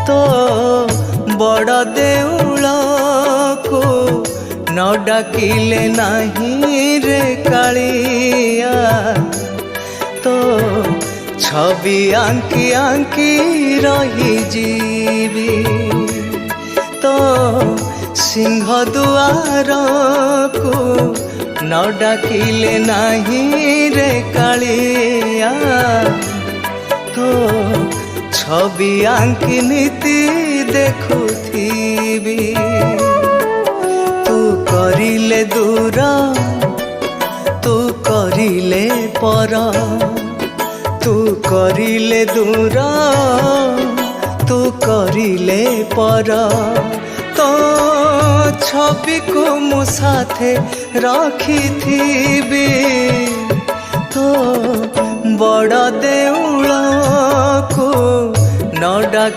तो बड़ देउल को न डाकिले नहीं रे कालिया तो छवि आंकी आंकी रही जीवी तो सिंह दुआर को न डाकिले नहीं रे कालिया तो छवि आंकी नीति देखुथीबी तू करिले दूर तू करिले पर तू करिले दूर तू करिले पर तो छवि को मु साथे रखिथिबी तो बड़ देउल को न डाक